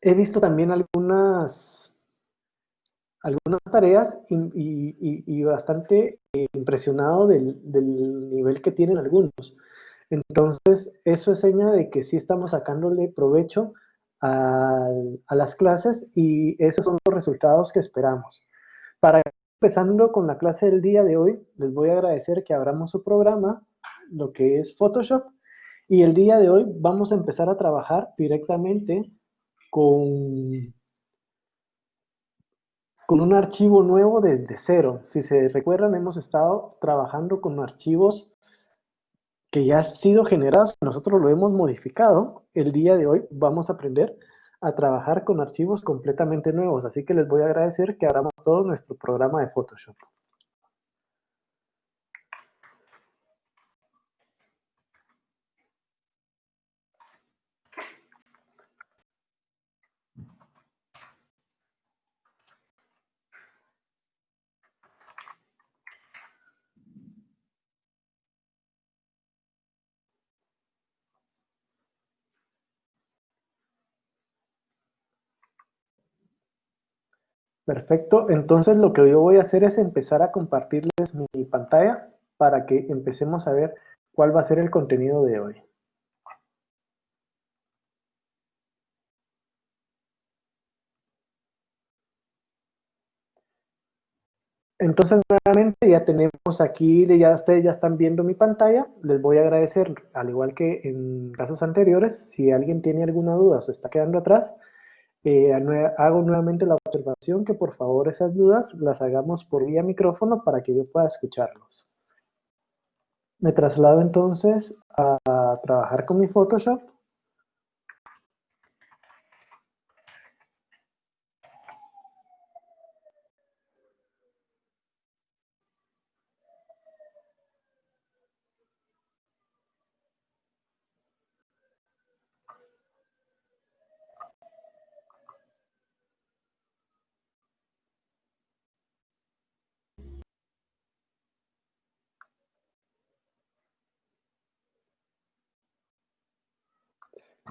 He visto también algunas tareas y bastante impresionado del nivel que tienen algunos. Entonces, eso es seña de que sí estamos sacándole provecho a las clases y esos son los resultados que esperamos. Para ir empezando con la clase del día de hoy, les voy a agradecer que abramos su programa, lo que es Photoshop, y el día de hoy vamos a empezar a trabajar directamente con, con un archivo nuevo desde cero. Si se recuerdan, hemos estado trabajando con archivos que ya han sido generados, nosotros lo hemos modificado. El día de hoy vamos a aprender a trabajar con archivos completamente nuevos, así que les voy a agradecer que abramos todo nuestro programa de Photoshop. Perfecto, entonces lo que yo voy a hacer es empezar a compartirles mi pantalla para que empecemos a ver cuál va a ser el contenido de hoy. Entonces nuevamente ya tenemos aquí, ya ustedes ya están viendo mi pantalla, les voy a agradecer, al igual que en casos anteriores, si alguien tiene alguna duda o se está quedando atrás, hago nuevamente la observación que por favor esas dudas las hagamos por vía micrófono para que yo pueda escucharlos. Me traslado entonces a trabajar con mi Photoshop.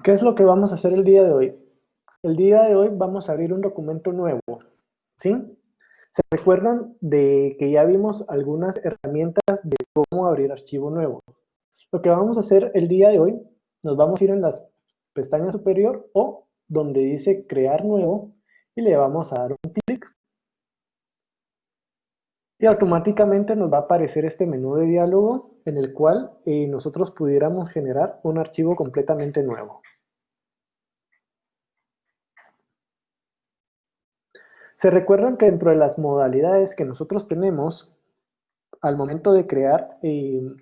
¿Qué es lo que vamos a hacer el día de hoy? El día de hoy vamos a abrir un documento nuevo, ¿sí? ¿Se recuerdan de que ya vimos algunas herramientas de cómo abrir archivo nuevo? Lo que vamos a hacer el día de hoy, nos vamos a ir en la pestaña superior o donde dice crear nuevo y le vamos a dar un clic y automáticamente nos va a aparecer este menú de diálogo en el cual nosotros pudiéramos generar un archivo completamente nuevo. Se recuerdan que dentro de las modalidades que nosotros tenemos al momento de crear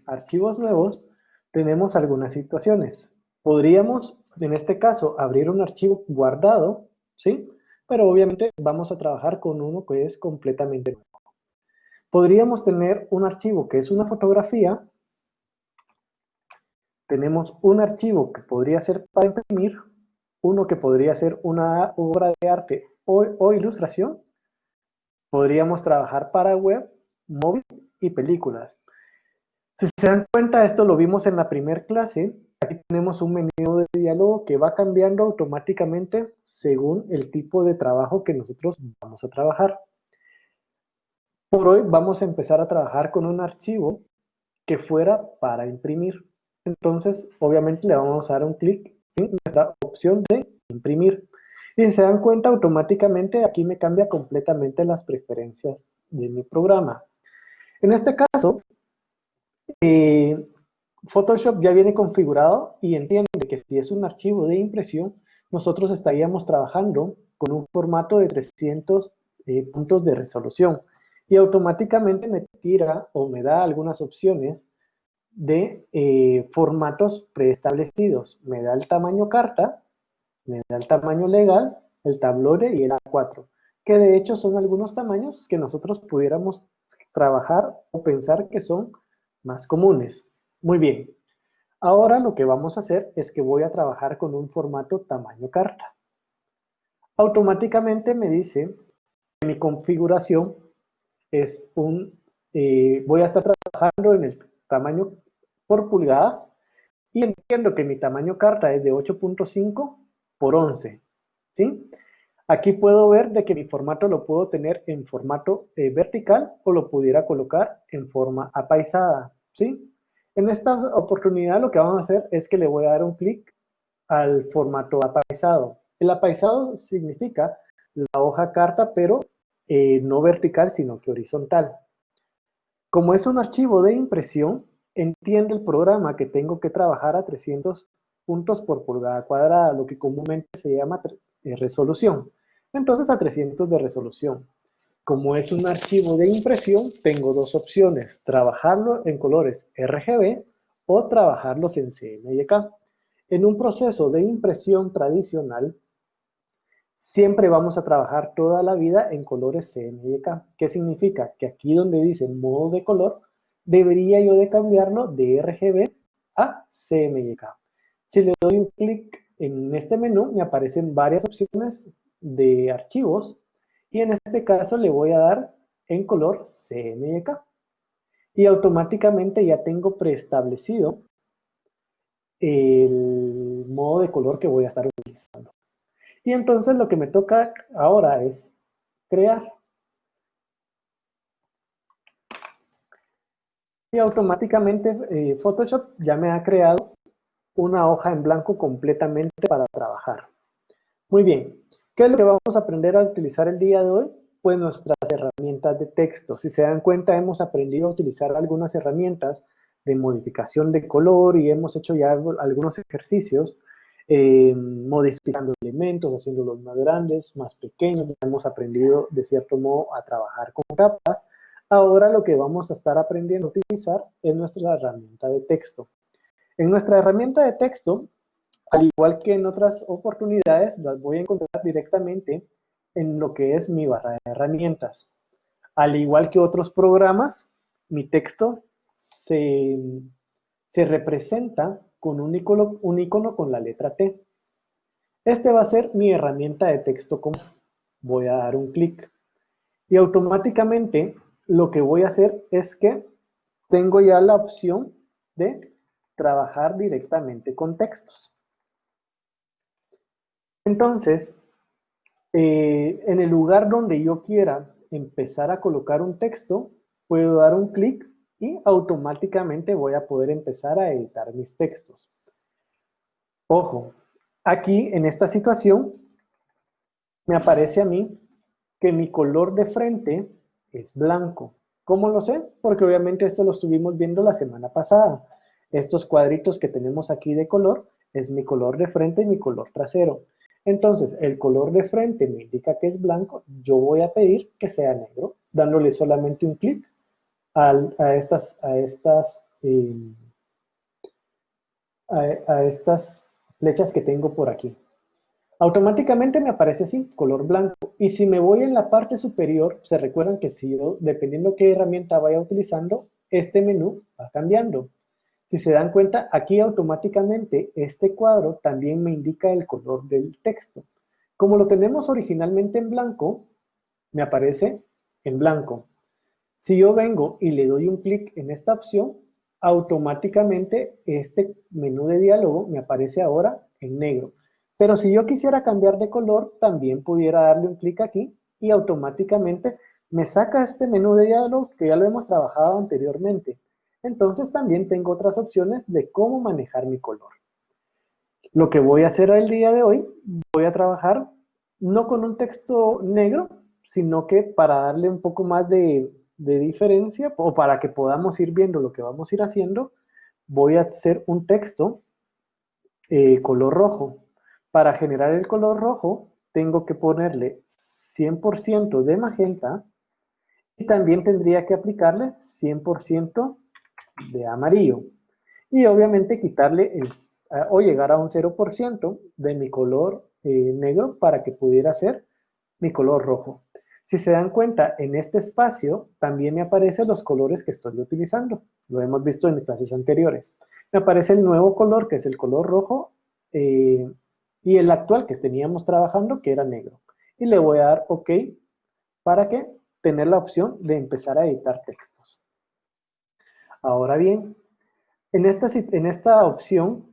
archivos nuevos, tenemos algunas situaciones. Podríamos, en este caso, abrir un archivo guardado, ¿sí? Pero obviamente vamos a trabajar con uno que es completamente nuevo. Podríamos tener un archivo que es una fotografía, tenemos un archivo que podría ser para imprimir, uno que podría ser una obra de arte o ilustración, podríamos trabajar para web, móvil y películas. Si se dan cuenta, esto lo vimos en la primera clase. Aquí tenemos un menú de diálogo que va cambiando automáticamente según el tipo de trabajo que nosotros vamos a trabajar. Por hoy vamos a empezar a trabajar con un archivo que fuera para imprimir. Entonces, obviamente le vamos a dar un clic en nuestra opción de imprimir. Y si se dan cuenta, automáticamente aquí me cambia completamente las preferencias de mi programa. En este caso, eh, Photoshop ya viene configurado y entiende que si es un archivo de impresión, nosotros estaríamos trabajando con un formato de 300 puntos de resolución y automáticamente me tira o me da algunas opciones de formatos preestablecidos. Me da el tamaño carta, me da el tamaño legal, el tablore y el A4, que de hecho son algunos tamaños que nosotros pudiéramos trabajar o pensar que son más comunes. Muy bien, ahora lo que vamos a hacer es que voy a trabajar con un formato tamaño carta. Automáticamente me dice que mi configuración es voy a estar trabajando en el tamaño por pulgadas y entiendo que mi tamaño carta es de 8.5 por 11. ¿sí? Aquí puedo ver de que mi formato lo puedo tener en formato vertical o lo pudiera colocar en forma apaisada, ¿sí? En esta oportunidad lo que vamos a hacer es que le voy a dar un clic al formato apaisado. El apaisado significa la hoja carta, pero no vertical, sino que horizontal. Como es un archivo de impresión, entiende el programa que tengo que trabajar a 300 puntos por pulgada cuadrada, lo que comúnmente se llama resolución. Entonces a 300 de resolución. Como es un archivo de impresión, tengo dos opciones, trabajarlo en colores RGB o trabajarlos en CMYK. En un proceso de impresión tradicional, siempre vamos a trabajar toda la vida en colores CMYK. ¿Qué significa? Que aquí donde dice modo de color, debería yo de cambiarlo de RGB a CMYK. Si le doy un clic en este menú, me aparecen varias opciones de archivos y en este caso le voy a dar en color CMYK. Y automáticamente ya tengo preestablecido el modo de color que voy a estar utilizando. Y entonces lo que me toca ahora es crear. Y automáticamente Photoshop ya me ha creado una hoja en blanco completamente para trabajar. Muy bien, ¿qué es lo que vamos a aprender a utilizar el día de hoy? Pues nuestras herramientas de texto. Si se dan cuenta, hemos aprendido a utilizar algunas herramientas de modificación de color y hemos hecho ya algunos ejercicios modificando elementos, haciéndolos más grandes, más pequeños. Hemos aprendido de cierto modo a trabajar con capas. Ahora lo que vamos a estar aprendiendo a utilizar es nuestra herramienta de texto. En nuestra herramienta de texto, al igual que en otras oportunidades, las voy a encontrar directamente en lo que es mi barra de herramientas. Al igual que otros programas, mi texto se representa con un icono con la letra T. Este va a ser mi herramienta de texto común. Voy a dar un clic y automáticamente lo que voy a hacer es que tengo ya la opción de trabajar directamente con textos. Entonces, en el lugar donde yo quiera empezar a colocar un texto, puedo dar un clic y automáticamente voy a poder empezar a editar mis textos. Ojo, aquí en esta situación me aparece a mí que mi color de frente es blanco. ¿Cómo lo sé? Porque obviamente esto lo estuvimos viendo la semana pasada. Estos cuadritos que tenemos aquí de color es mi color de frente y mi color trasero. Entonces, el color de frente me indica que es blanco. Yo voy a pedir que sea negro, dándole solamente un clic a estas flechas que tengo por aquí. Automáticamente me aparece así, color blanco. Y si me voy en la parte superior, se recuerdan que si yo, dependiendo qué herramienta vaya utilizando, este menú va cambiando. Si se dan cuenta, aquí automáticamente este cuadro también me indica el color del texto. Como lo tenemos originalmente en blanco, me aparece en blanco. Si yo vengo y le doy un clic en esta opción, automáticamente este menú de diálogo me aparece ahora en negro. Pero si yo quisiera cambiar de color, también pudiera darle un clic aquí y automáticamente me saca este menú de diálogo que ya lo hemos trabajado anteriormente. Entonces también tengo otras opciones de cómo manejar mi color. Lo que voy a hacer el día de hoy, voy a trabajar no con un texto negro, sino que para darle un poco más de diferencia o para que podamos ir viendo lo que vamos a ir haciendo, voy a hacer un texto color rojo. Para generar el color rojo, tengo que ponerle 100% de magenta y también tendría que aplicarle 100% de amarillo. Y obviamente quitarle o llegar a un 0% de mi color negro para que pudiera ser mi color rojo. Si se dan cuenta, en este espacio también me aparecen los colores que estoy utilizando. Lo hemos visto en clases anteriores. Me aparece el nuevo color, que es el color rojo, y el actual que teníamos trabajando, que era negro. Y le voy a dar OK para que tener la opción de empezar a editar textos. Ahora bien, en esta opción,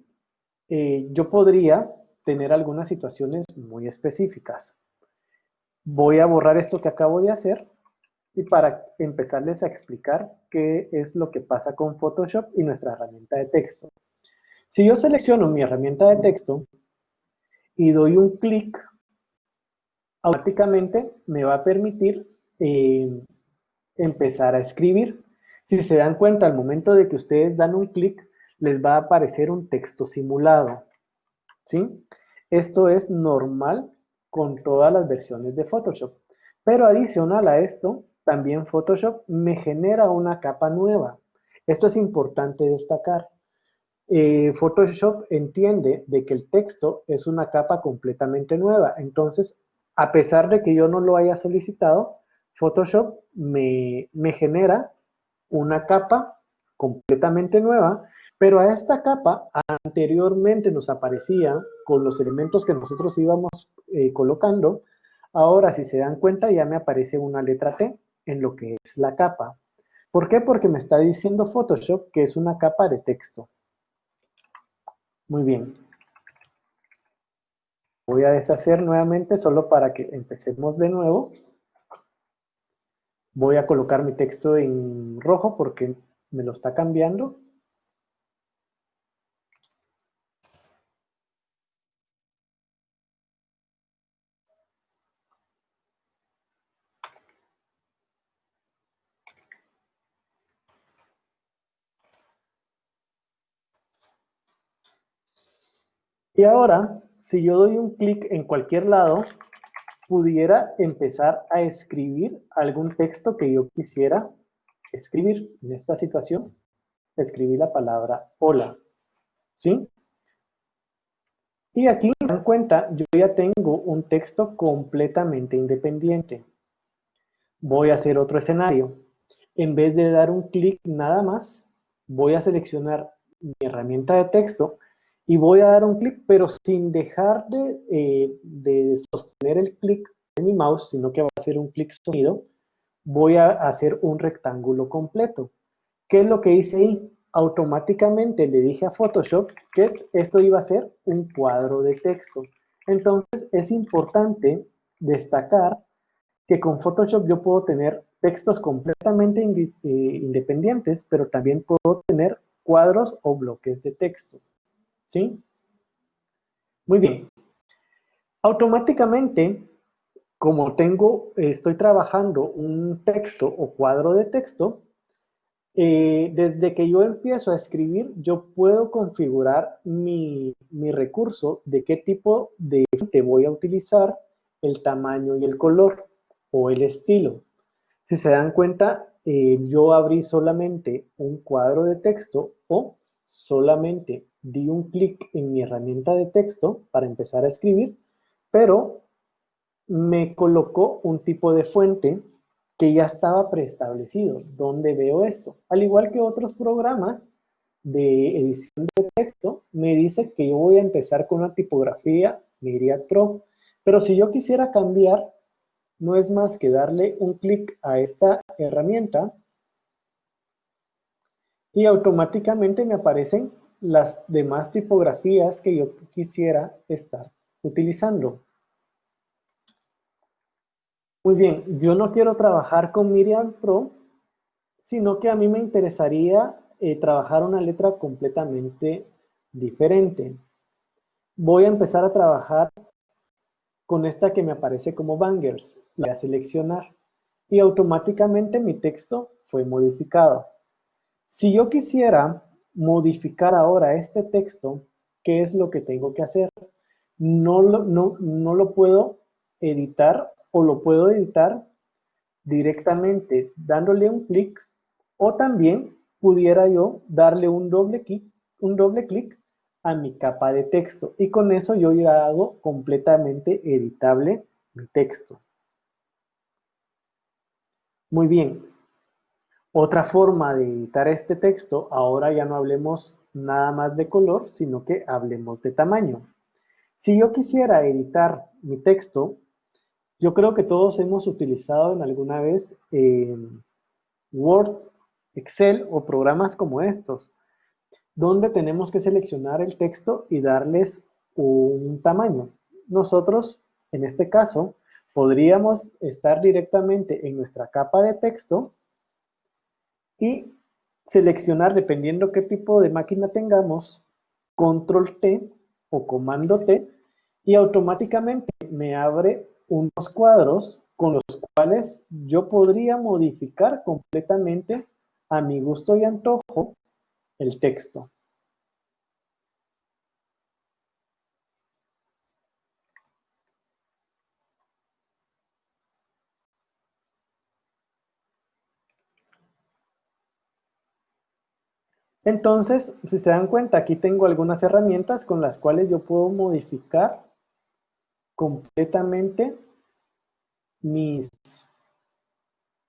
yo podría tener algunas situaciones muy específicas. Voy a borrar esto que acabo de hacer y para empezarles a explicar qué es lo que pasa con Photoshop y nuestra herramienta de texto. Si yo selecciono mi herramienta de texto y doy un clic, automáticamente me va a permitir empezar a escribir. Si se dan cuenta, al momento de que ustedes dan un clic, les va a aparecer un texto simulado, ¿sí? Esto es normal con todas las versiones de Photoshop. Pero adicional a esto, también Photoshop me genera una capa nueva. Esto es importante destacar. Photoshop entiende de que el texto es una capa completamente nueva. Entonces, a pesar de que yo no lo haya solicitado, Photoshop me genera una capa completamente nueva, pero a esta capa anteriormente nos aparecía con los elementos que nosotros íbamos colocando. Ahora, si se dan cuenta, ya me aparece una letra T en lo que es la capa. ¿Por qué? Porque me está diciendo Photoshop que es una capa de texto. Muy bien. Voy a deshacer nuevamente solo para que empecemos de nuevo. Voy a colocar mi texto en rojo porque me lo está cambiando. Y ahora, si yo doy un clic en cualquier lado, pudiera empezar a escribir algún texto que yo quisiera escribir. En esta situación, escribí la palabra hola, ¿sí? Y aquí, se dan cuenta, yo ya tengo un texto completamente independiente. Voy a hacer otro escenario. En vez de dar un clic nada más, voy a seleccionar mi herramienta de texto y voy a dar un clic, pero sin dejar de sostener el clic en mi mouse, sino que va a ser un clic sostenido. Voy a hacer un rectángulo completo. ¿Qué es lo que hice ahí? Automáticamente le dije a Photoshop que esto iba a ser un cuadro de texto. Entonces es importante destacar que con Photoshop yo puedo tener textos completamente independientes, pero también puedo tener cuadros o bloques de texto, ¿sí? Muy bien. Automáticamente, como estoy trabajando un texto o cuadro de texto, desde que yo empiezo a escribir, yo puedo configurar mi recurso de qué tipo de fuente voy a utilizar, el tamaño y el color o el estilo. Si se dan cuenta, yo abrí solamente un cuadro de texto o solamente di un clic en mi herramienta de texto para empezar a escribir, pero me colocó un tipo de fuente que ya estaba preestablecido. ¿Dónde veo esto? Al igual que otros programas de edición de texto, me dice que yo voy a empezar con una tipografía Myriad Pro, pero si yo quisiera cambiar, no es más que darle un clic a esta herramienta y automáticamente me aparecen las demás tipografías que yo quisiera estar utilizando. Muy bien, yo no quiero trabajar con Myriad Pro, sino que a mí me interesaría trabajar una letra completamente diferente. Voy a empezar a trabajar con esta que me aparece como bangers. La voy a seleccionar y automáticamente mi texto fue modificado. Si yo quisiera modificar ahora este texto, ¿qué es lo que tengo que hacer? No lo puedo editar o lo puedo editar directamente dándole un clic o también pudiera yo darle un doble clic a mi capa de texto y con eso yo ya hago completamente editable mi texto. Muy bien, otra forma de editar este texto, ahora ya no hablemos nada más de color, sino que hablemos de tamaño. Si yo quisiera editar mi texto, yo creo que todos hemos utilizado en alguna vez Word, Excel o programas como estos, donde tenemos que seleccionar el texto y darles un tamaño. Nosotros, en este caso, podríamos estar directamente en nuestra capa de texto y seleccionar, dependiendo qué tipo de máquina tengamos, control T o comando T, y automáticamente me abre unos cuadros con los cuales yo podría modificar completamente a mi gusto y antojo el texto. Entonces, si se dan cuenta, aquí tengo algunas herramientas con las cuales yo puedo modificar completamente mis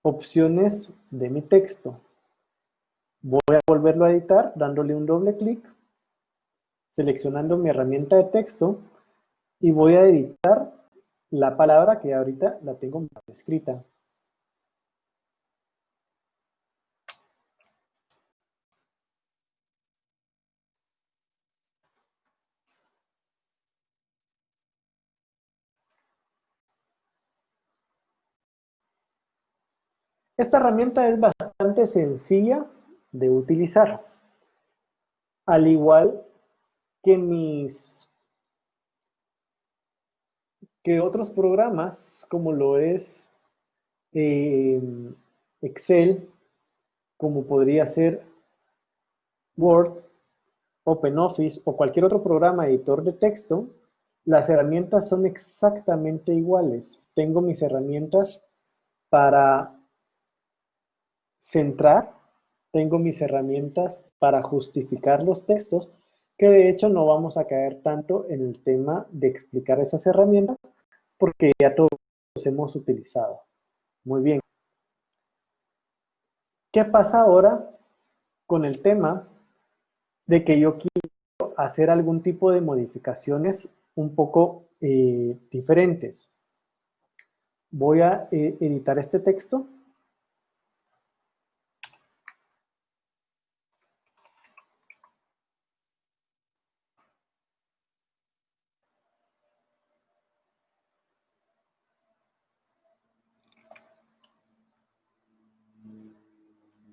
opciones de mi texto. Voy a volverlo a editar dándole un doble clic, seleccionando mi herramienta de texto y voy a editar la palabra que ahorita la tengo mal escrita. Esta herramienta es bastante sencilla de utilizar, al igual que otros programas como lo es eh, Excel, como podría ser Word, OpenOffice o cualquier otro programa editor de texto. Las herramientas son exactamente iguales. Tengo mis herramientas para centrar, tengo mis herramientas para justificar los textos, que de hecho no vamos a caer tanto en el tema de explicar esas herramientas, porque ya todos los hemos utilizado. Muy bien. ¿Qué pasa ahora con el tema de que yo quiero hacer algún tipo de modificaciones un poco diferentes? Voy a editar este texto.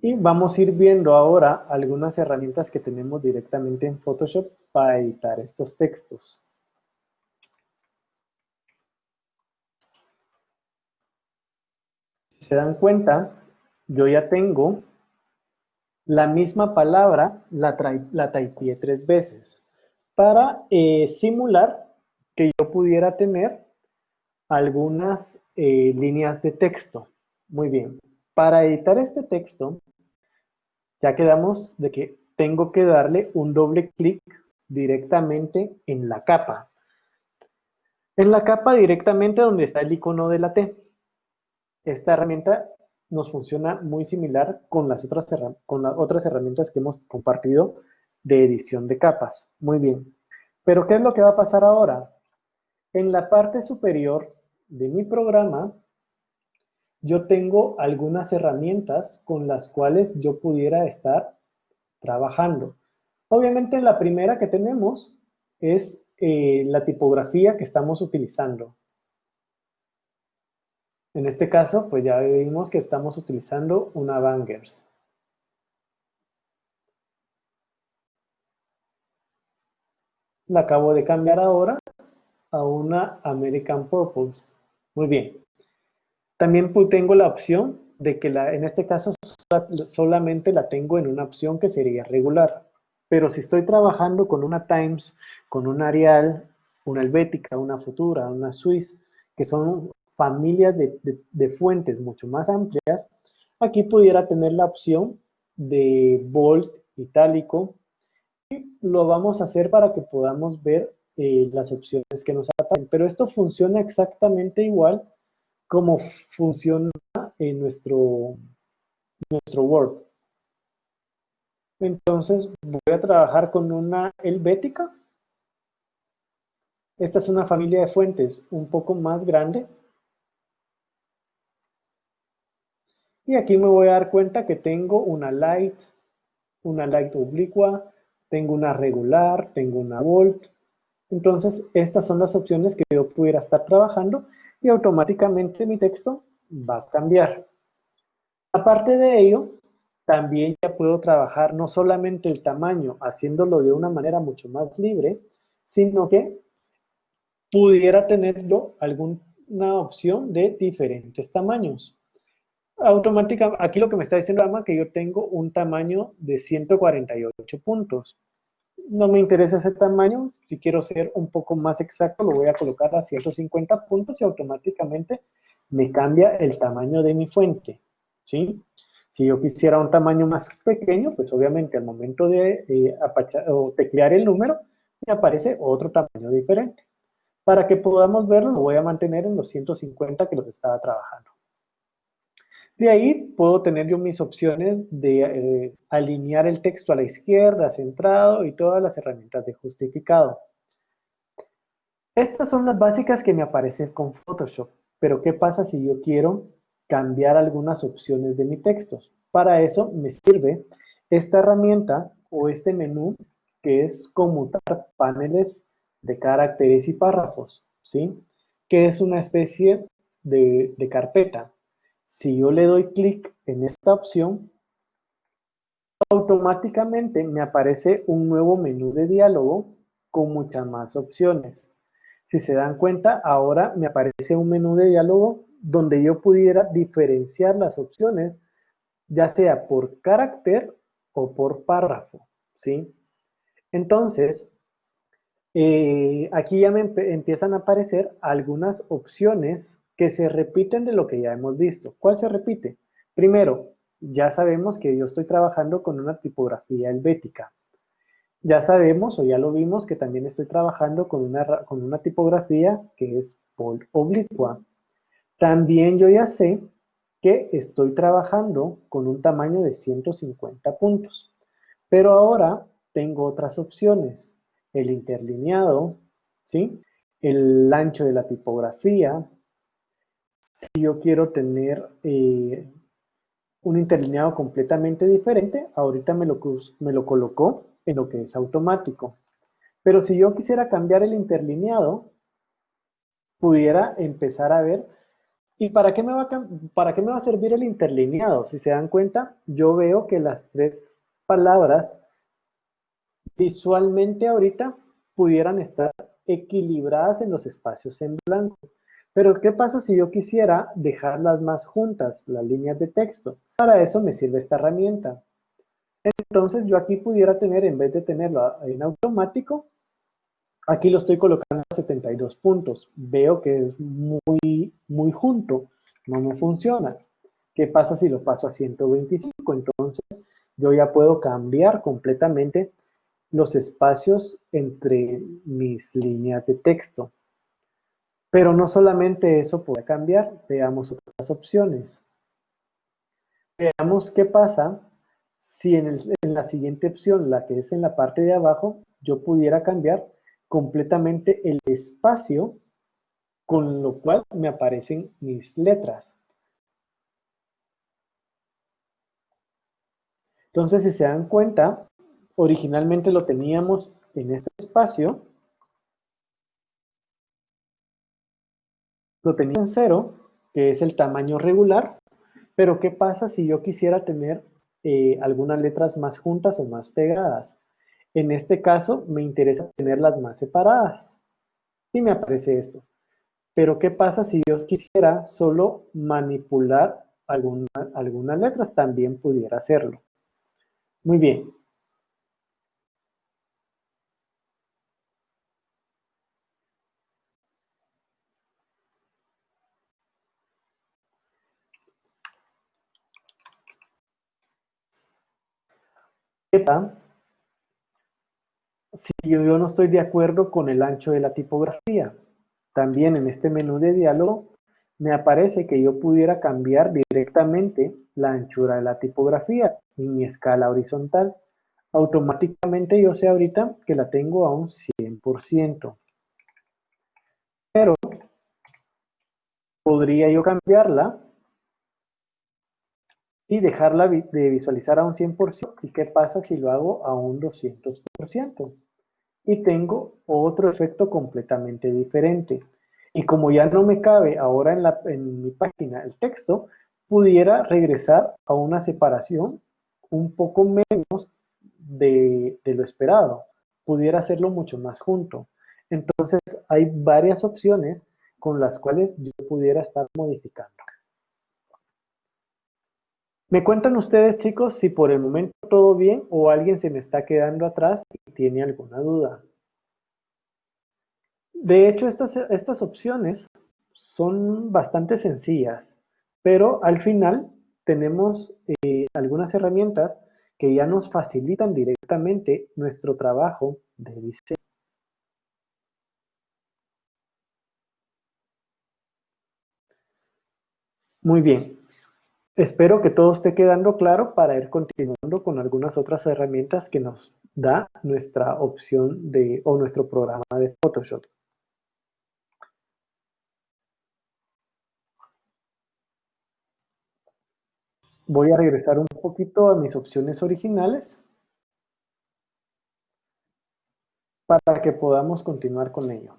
Y vamos a ir viendo ahora algunas herramientas que tenemos directamente en Photoshop para editar estos textos. Si se dan cuenta, yo ya tengo la misma palabra, la typeé 3 veces para simular que yo pudiera tener algunas líneas de texto. Muy bien. Para editar este texto, ya quedamos de que tengo que darle un doble clic directamente en la capa. En la capa directamente donde está el icono de la T. Esta herramienta nos funciona muy similar con las otras herramientas que hemos compartido de edición de capas. Muy bien. Pero ¿qué es lo que va a pasar ahora? En la parte superior de mi programa, yo tengo algunas herramientas con las cuales yo pudiera estar trabajando. Obviamente la primera que tenemos es la tipografía que estamos utilizando. En este caso, pues ya vimos que estamos utilizando una Bangers. La acabo de cambiar ahora a una American Purpose. Muy bien. También tengo la opción de que en este caso solamente la tengo en una opción que sería regular. Pero si estoy trabajando con una Times, con una Arial, una Helvética, una Futura, una Swiss, que son familias de fuentes mucho más amplias, aquí pudiera tener la opción de bold, itálico, y lo vamos a hacer para que podamos ver las opciones que nos aparecen. Pero esto funciona exactamente igual como funciona en nuestro Word. Entonces voy a trabajar con una helvética. Esta es una familia de fuentes un poco más grande. Y aquí me voy a dar cuenta que tengo una light oblicua, tengo una regular, tengo una bold. Entonces, estas son las opciones que yo pudiera estar trabajando y automáticamente mi texto va a cambiar. Aparte de ello, también ya puedo trabajar no solamente el tamaño, haciéndolo de una manera mucho más libre, sino que pudiera tener yo alguna opción de diferentes tamaños. Automáticamente, aquí lo que me está diciendo Ama que yo tengo un tamaño de 148 puntos. No me interesa ese tamaño, si quiero ser un poco más exacto, lo voy a colocar a 150 puntos y automáticamente me cambia el tamaño de mi fuente, ¿sí? Si yo quisiera un tamaño más pequeño, pues obviamente al momento de o teclear el número, me aparece otro tamaño diferente. Para que podamos verlo, lo voy a mantener en los 150 que los estaba trabajando. De ahí puedo tener yo mis opciones de alinear el texto a la izquierda, centrado y todas las herramientas de justificado. Estas son las básicas que me aparecen con Photoshop, pero ¿qué pasa si yo quiero cambiar algunas opciones de mi texto? Para eso me sirve esta herramienta o este menú que es conmutar paneles de caracteres y párrafos, ¿sí? Que es una especie de carpeta. Si yo le doy clic en esta opción, automáticamente me aparece un nuevo menú de diálogo con muchas más opciones. Si se dan cuenta, ahora me aparece un menú de diálogo donde yo pudiera diferenciar las opciones, ya sea por carácter o por párrafo, ¿sí? Entonces, aquí ya me empiezan a aparecer algunas opciones que se repiten de lo que ya hemos visto. ¿Cuál se repite? Primero, ya sabemos que yo estoy trabajando con una tipografía helvética. Ya sabemos o ya lo vimos que también estoy trabajando con una tipografía que es bold oblicua. También yo ya sé que estoy trabajando con un tamaño de 150 puntos. Pero ahora tengo otras opciones. El interlineado, ¿sí? El ancho de la tipografía. Si yo quiero tener un interlineado completamente diferente, ahorita me lo colocó en lo que es automático. Pero si yo quisiera cambiar el interlineado, pudiera empezar a ver, ¿y para qué me va a servir el interlineado? Si se dan cuenta, yo veo que las tres palabras visualmente ahorita pudieran estar equilibradas en los espacios en blanco. Pero ¿qué pasa si yo quisiera dejarlas más juntas, las líneas de texto? Para eso me sirve esta herramienta. Entonces yo aquí pudiera tener, en vez de tenerlo en automático, aquí lo estoy colocando a 72 puntos. Veo que es muy junto, no me funciona. ¿Qué pasa si lo paso a 125? Entonces yo ya puedo cambiar completamente los espacios entre mis líneas de texto. Pero no solamente eso puede cambiar, veamos otras opciones. Veamos qué pasa si en la siguiente opción, la que es en la parte de abajo, yo pudiera cambiar completamente el espacio con lo cual me aparecen mis letras. Entonces, si se dan cuenta, originalmente lo teníamos en este espacio, lo tenía en 0, que es el tamaño regular, pero ¿qué pasa si yo quisiera tener algunas letras más juntas o más pegadas? En este caso me interesa tenerlas más separadas y me aparece esto. Pero ¿qué pasa si yo quisiera solo manipular algunas letras? También pudiera hacerlo. Muy bien. ¿Qué tal si yo no estoy de acuerdo con el ancho de la tipografía? También en este menú de diálogo me aparece que yo pudiera cambiar directamente la anchura de la tipografía en mi escala horizontal. Automáticamente yo sé ahorita que la tengo a un 100%. Pero podría yo cambiarla y dejarla de visualizar a un 100%. ¿Y qué pasa si lo hago a un 200%? y tengo otro efecto completamente diferente. Y como ya no me cabe ahora en mi página el texto, pudiera regresar a una separación un poco menos de lo esperado. Pudiera hacerlo mucho más junto. Entonces hay varias opciones con las cuales yo pudiera estar modificando. Me cuentan ustedes, chicos, si por el momento todo bien o alguien se me está quedando atrás y tiene alguna duda. De hecho, estas opciones son bastante sencillas, pero al final tenemos algunas herramientas que ya nos facilitan directamente nuestro trabajo de diseño. Muy bien, espero que todo esté quedando claro para ir continuando con algunas otras herramientas que nos da nuestra opción o nuestro programa de Photoshop. Voy a regresar un poquito a mis opciones originales para que podamos continuar con ello.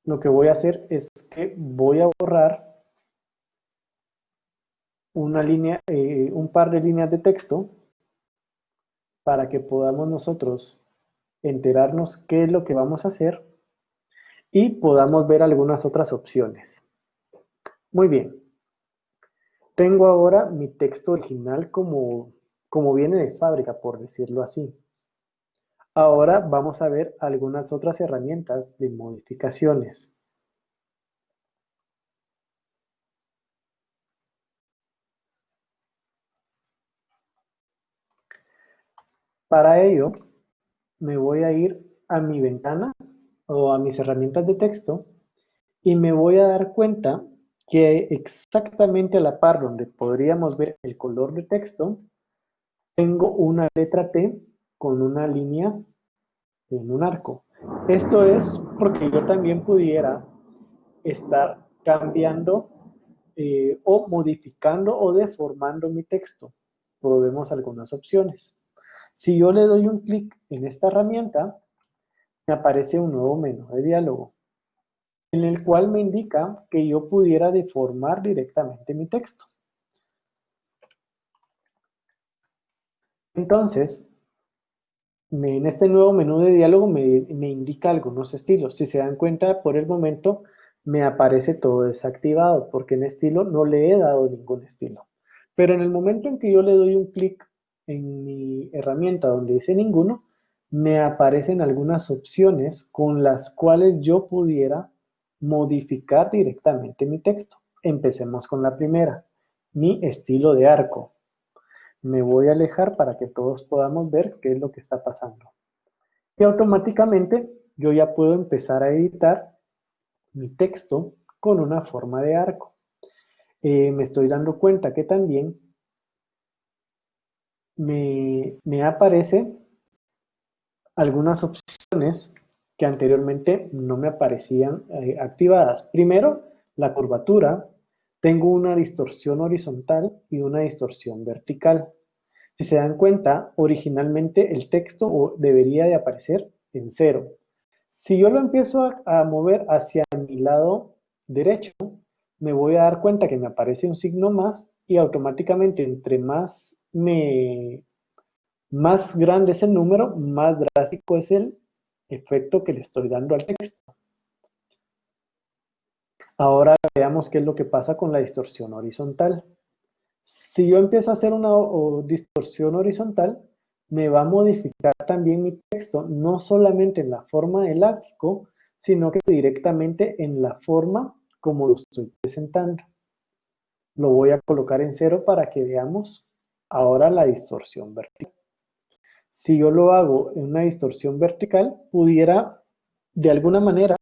Lo que voy a hacer es que voy a borrar un par de líneas de texto para que podamos nosotros enterarnos qué es lo que vamos a hacer y podamos ver algunas otras opciones. Muy bien, tengo ahora mi texto original como viene de fábrica, por decirlo así. Ahora vamos a ver algunas otras herramientas de modificaciones. Para ello, me voy a ir a mi ventana o a mis herramientas de texto y me voy a dar cuenta que exactamente a la par donde podríamos ver el color de texto, tengo una letra T con una línea en un arco. Esto es porque yo también pudiera estar cambiando o modificando o deformando mi texto. Probemos algunas opciones. Si yo le doy un clic en esta herramienta, me aparece un nuevo menú de diálogo, en el cual me indica que yo pudiera deformar directamente mi texto. Entonces, en este nuevo menú de diálogo me indica algunos estilos. Si se dan cuenta, por el momento me aparece todo desactivado, porque en estilo no le he dado ningún estilo. Pero en el momento en que yo le doy un clic en mi herramienta donde dice ninguno, me aparecen algunas opciones con las cuales yo pudiera modificar directamente mi texto. Empecemos con la primera, mi estilo de arco. Me voy a alejar para que todos podamos ver qué es lo que está pasando. Y automáticamente yo ya puedo empezar a editar mi texto con una forma de arco. Me estoy dando cuenta que también me aparecen algunas opciones que anteriormente no me aparecían activadas. Primero, la curvatura. Tengo una distorsión horizontal y una distorsión vertical. Si se dan cuenta, originalmente el texto debería de aparecer en 0. Si yo lo empiezo a mover hacia mi lado derecho, me voy a dar cuenta que me aparece un signo más y automáticamente entre más grande es el número, más drástico es el efecto que le estoy dando al texto. Ahora veamos qué es lo que pasa con la distorsión horizontal. Si yo empiezo a hacer una distorsión horizontal, me va a modificar también mi texto, no solamente en la forma del arco, sino que directamente en la forma como lo estoy presentando. Lo voy a colocar en 0 para que veamos ahora la distorsión vertical. Si yo lo hago en una distorsión vertical, pudiera de alguna manera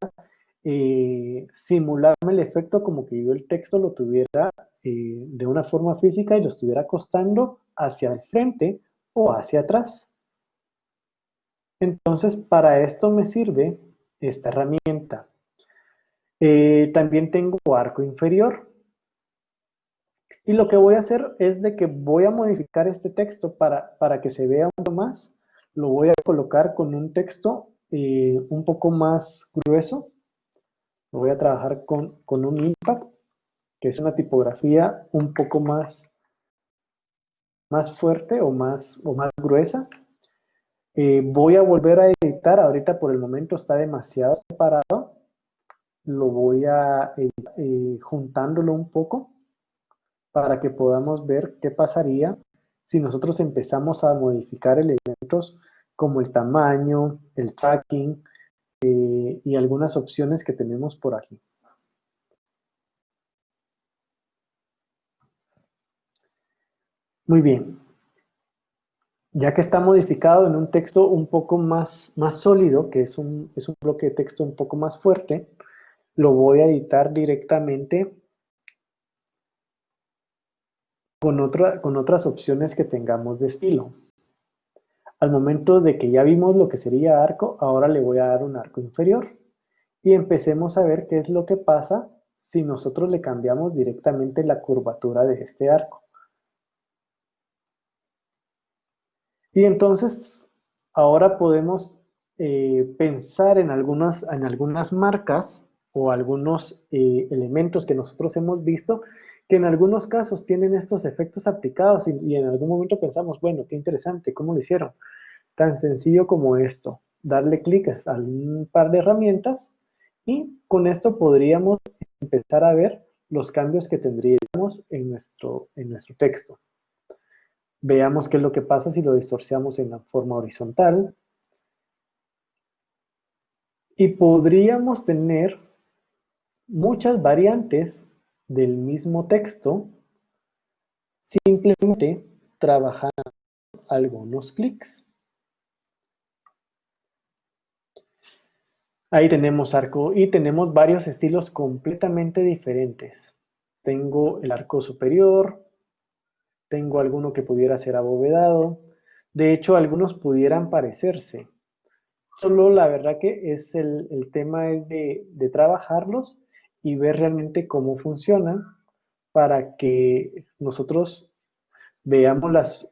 simularme el efecto como que yo el texto lo tuviera de una forma física y lo estuviera acostando hacia el frente o hacia atrás. Entonces, para esto me sirve esta herramienta. También tengo arco inferior. Y lo que voy a hacer es de que voy a modificar este texto para que se vea un poco más. Lo voy a colocar con un texto un poco más grueso. Lo voy a trabajar con un impact, que es una tipografía un poco más fuerte o más gruesa. Voy a volver a editar. Ahorita por el momento está demasiado separado. Lo voy a juntándolo un poco para que podamos ver qué pasaría si nosotros empezamos a modificar elementos como el tamaño, el tracking y algunas opciones que tenemos por aquí. Muy bien. Ya que está modificado en un texto un poco más sólido, que es un bloque de texto un poco más fuerte, lo voy a editar directamente con otras opciones que tengamos de estilo. Al momento de que ya vimos lo que sería arco, ahora le voy a dar un arco inferior. Y empecemos a ver qué es lo que pasa si nosotros le cambiamos directamente la curvatura de este arco. Y entonces, ahora podemos pensar en algunas marcas o algunos elementos que nosotros hemos visto que en algunos casos tienen estos efectos aplicados y en algún momento pensamos, bueno, qué interesante, ¿cómo lo hicieron? Tan sencillo como esto, darle clic a un par de herramientas y con esto podríamos empezar a ver los cambios que tendríamos en nuestro texto. Veamos qué es lo que pasa si lo distorsionamos en la forma horizontal. Y podríamos tener muchas variantes del mismo texto simplemente trabajando algunos clics. Ahí tenemos arco y tenemos varios estilos completamente diferentes. Tengo el arco superior, tengo alguno que pudiera ser abovedado. De hecho, algunos pudieran parecerse. Solo la verdad que el tema es de trabajarlos y ver realmente cómo funcionan para que nosotros veamos las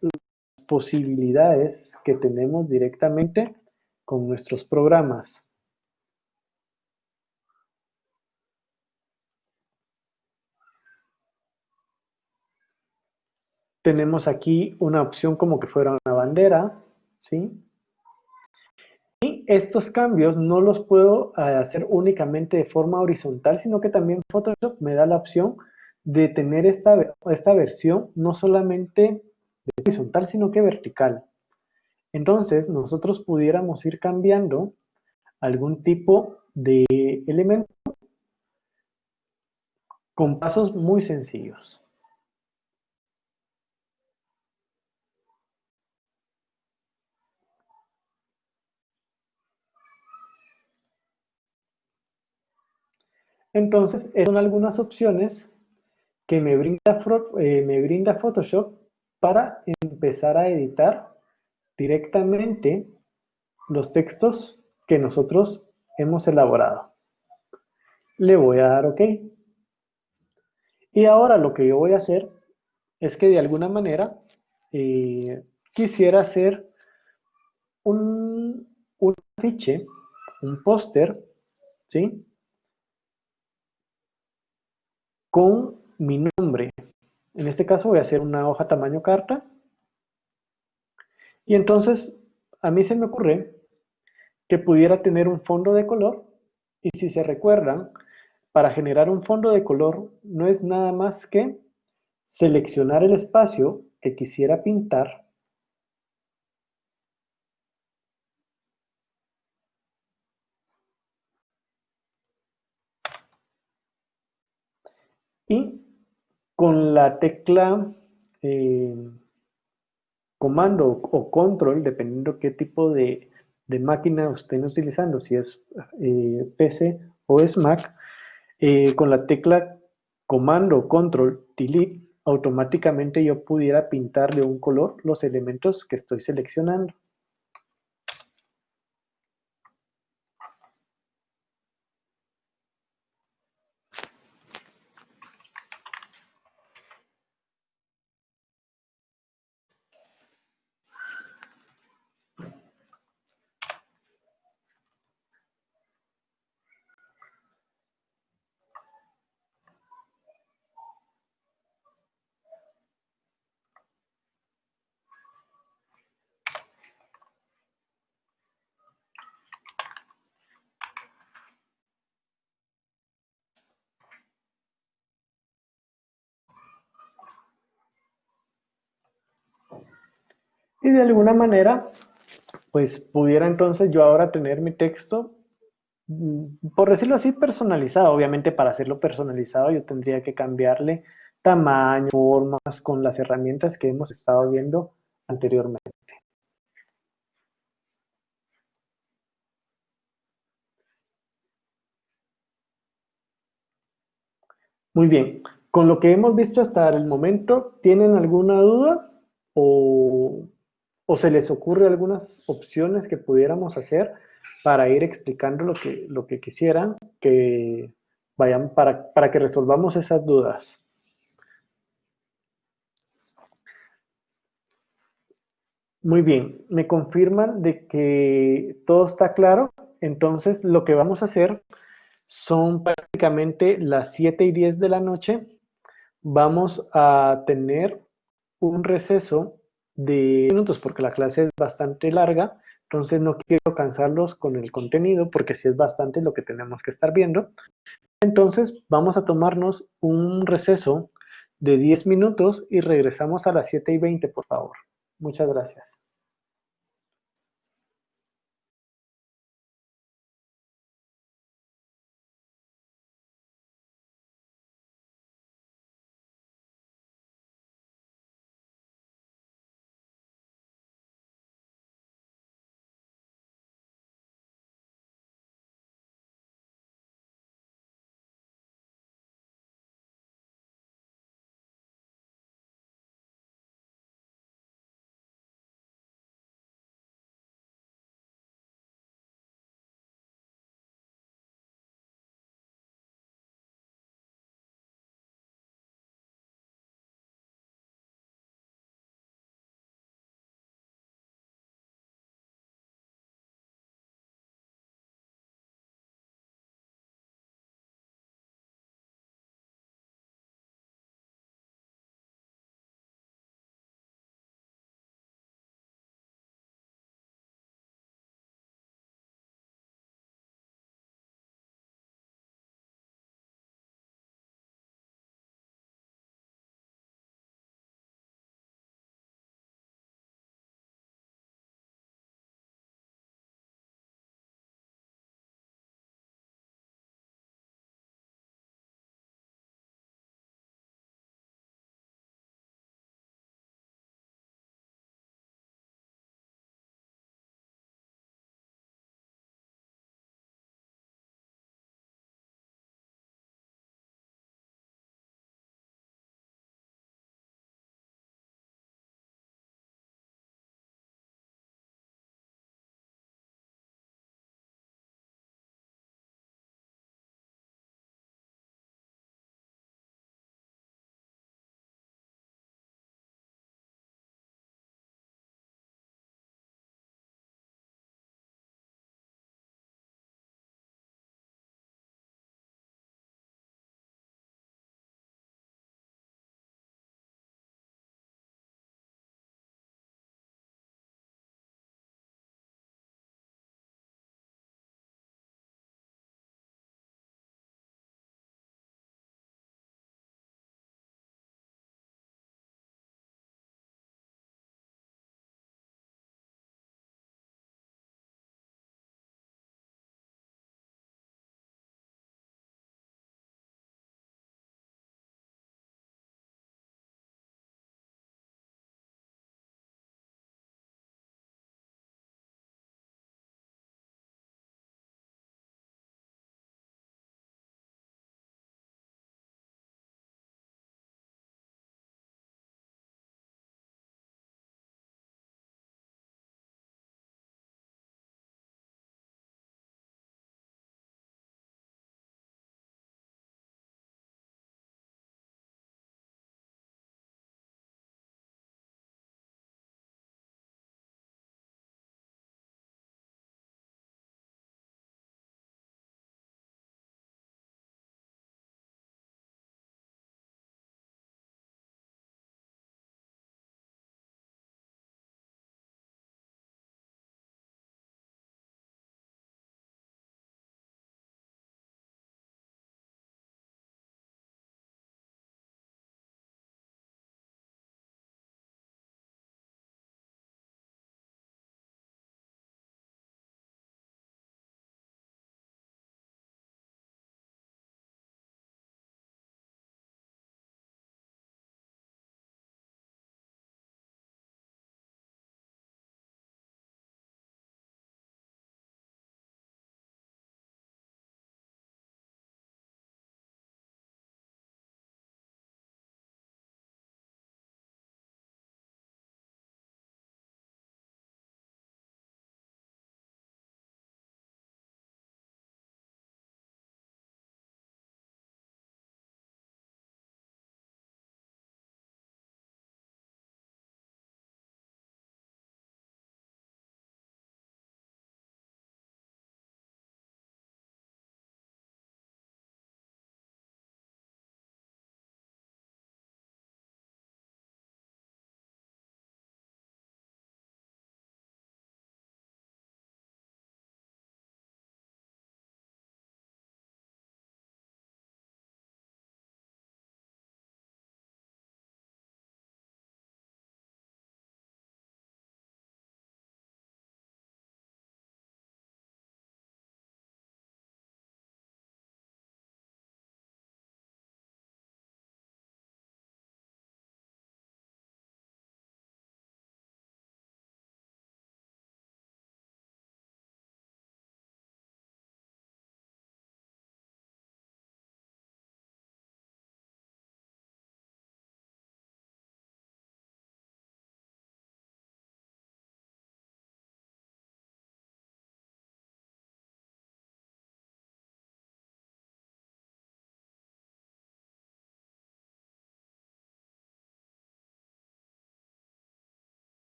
posibilidades que tenemos directamente con nuestros programas. Tenemos aquí una opción como que fuera una bandera, ¿sí? Y estos cambios no los puedo hacer únicamente de forma horizontal, sino que también Photoshop me da la opción de tener esta versión no solamente horizontal, sino que vertical. Entonces, nosotros pudiéramos ir cambiando algún tipo de elemento con pasos muy sencillos. Entonces, esas son algunas opciones que me brinda Photoshop para empezar a editar directamente los textos que nosotros hemos elaborado. Le voy a dar OK. Y ahora lo que yo voy a hacer es que de alguna manera quisiera hacer un afiche, un póster, ¿sí? Con mi nombre. En este caso voy a hacer una hoja tamaño carta. Y entonces a mí se me ocurre que pudiera tener un fondo de color. Y si se recuerdan, para generar un fondo de color no es nada más que seleccionar el espacio que quisiera pintar y con la tecla comando o control, dependiendo qué tipo de máquina estén utilizando, si es PC o es Mac, con la tecla comando control delete, automáticamente yo pudiera pintar de un color los elementos que estoy seleccionando. Y de alguna manera, pues pudiera entonces yo ahora tener mi texto, por decirlo así, personalizado. Obviamente para hacerlo personalizado yo tendría que cambiarle tamaño, formas con las herramientas que hemos estado viendo anteriormente. Muy bien, con lo que hemos visto hasta el momento, ¿tienen alguna duda o se les ocurre algunas opciones que pudiéramos hacer para ir explicando lo que quisieran que vayan para que resolvamos esas dudas? Muy bien, me confirman de que todo está claro, entonces lo que vamos a hacer son prácticamente las 7:10 de la noche. Vamos a tener un receso de minutos porque la clase es bastante larga, entonces no quiero cansarlos con el contenido porque sí es bastante lo que tenemos que estar viendo. Entonces vamos a tomarnos un receso de 10 minutos y regresamos a las 7:20, por favor. Muchas gracias.